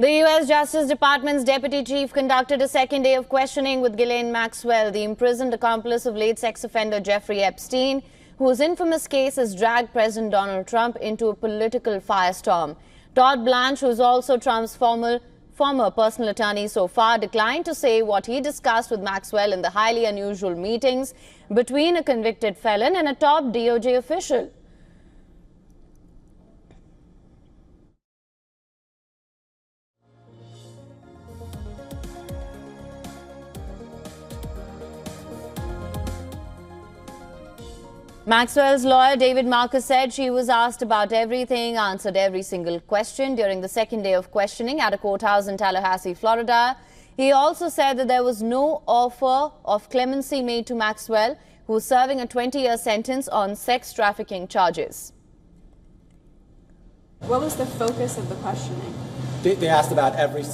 The U.S. Justice Department's deputy chief conducted a second day of questioning with Ghislaine Maxwell, the imprisoned accomplice of late sex offender Jeffrey Epstein, whose infamous case has dragged President Donald Trump into a political firestorm. Todd Blanche, who is also Trump's former personal attorney so far, declined to say what he discussed with Maxwell in the highly unusual meetings between a convicted felon and a top DOJ official. Maxwell's lawyer, David Marcus, said she was asked about everything, answered every single question during the second day of questioning at a courthouse in Tallahassee, Florida. He also said that there was no offer of clemency made to Maxwell, who is serving a 20-year sentence on sex trafficking charges. What was the focus of the questioning? They asked about every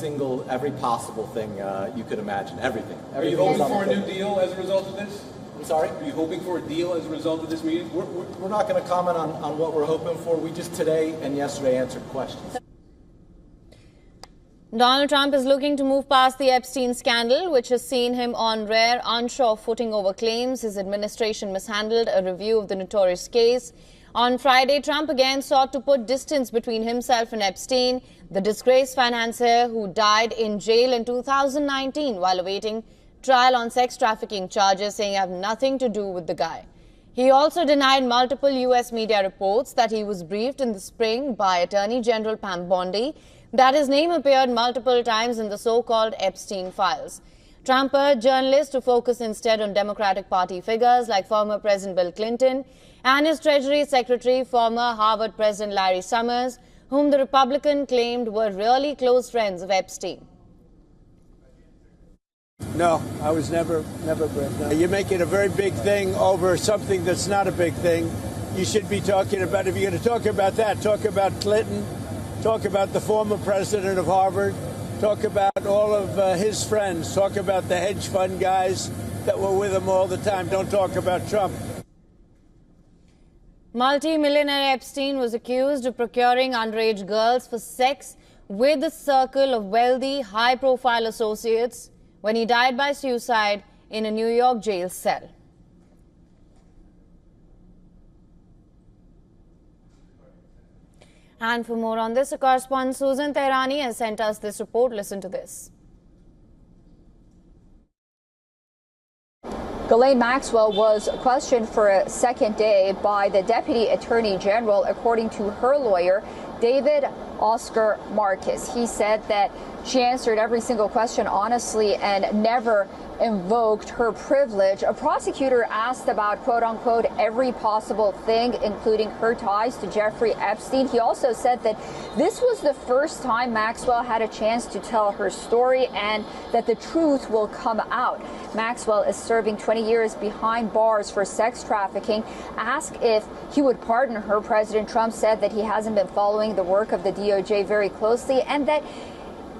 possible thing you could imagine, everything. Are you hoping for a new deal as a result of this? I'm sorry? Are you hoping for a deal as a result of this meeting? We're not going to comment on what we're hoping for. We just today and yesterday answered questions. Donald Trump is looking to move past the Epstein scandal, which has seen him on rare, unsure footing over claims his administration mishandled a review of the notorious case. On Friday, Trump again sought to put distance between himself and Epstein, the disgraced financier who died in jail in 2019 while awaiting trial on sex trafficking charges, saying I have nothing to do with the guy. He also denied multiple U.S. media reports that he was briefed in the spring by Attorney General Pam Bondi that his name appeared multiple times in the so-called Epstein files. Trump urged journalists to focus instead on Democratic Party figures like former President Bill Clinton and his Treasury Secretary, former Harvard President Larry Summers, whom the Republican claimed were really close friends of Epstein. No, I was never briefed. No. You're making a very big thing over something that's not a big thing. You should be talking about, if you're going to talk about that, talk about Clinton, talk about the former president of Harvard, talk about all of his friends, talk about the hedge fund guys that were with him all the time. Don't talk about Trump. Multi-millionaire Epstein was accused of procuring underage girls for sex with a circle of wealthy, high-profile associates when he died by suicide in a New York jail cell. And for more on this, our correspondent Susan Tehrani has sent us this report. Listen to this. Ghislaine Maxwell was questioned for a second day by the Deputy Attorney General, according to her lawyer, David Oscar Marcus. He said that she answered every single question honestly and never invoked her privilege. A prosecutor asked about, quote unquote, every possible thing, including her ties to Jeffrey Epstein. He also said that this was the first time Maxwell had a chance to tell her story and that the truth will come out. Maxwell is serving 20 years behind bars for sex trafficking. Asked if he would pardon her, President Trump said that he hasn't been following the work of the DOJ very closely and that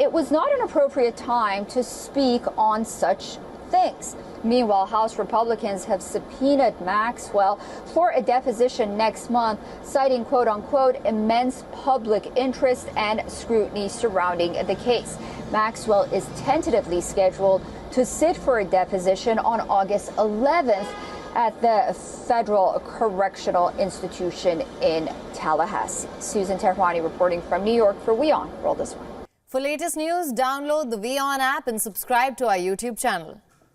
it was not an appropriate time to speak on such things. Meanwhile, House Republicans have subpoenaed Maxwell for a deposition next month, citing, quote unquote, immense public interest and scrutiny surrounding the case. Maxwell is tentatively scheduled to sit for a deposition on August 11th at the Federal Correctional Institution in Tallahassee. Susan Tehrani reporting from New York for WION World This One. For latest news, download the WION app and subscribe to our YouTube channel.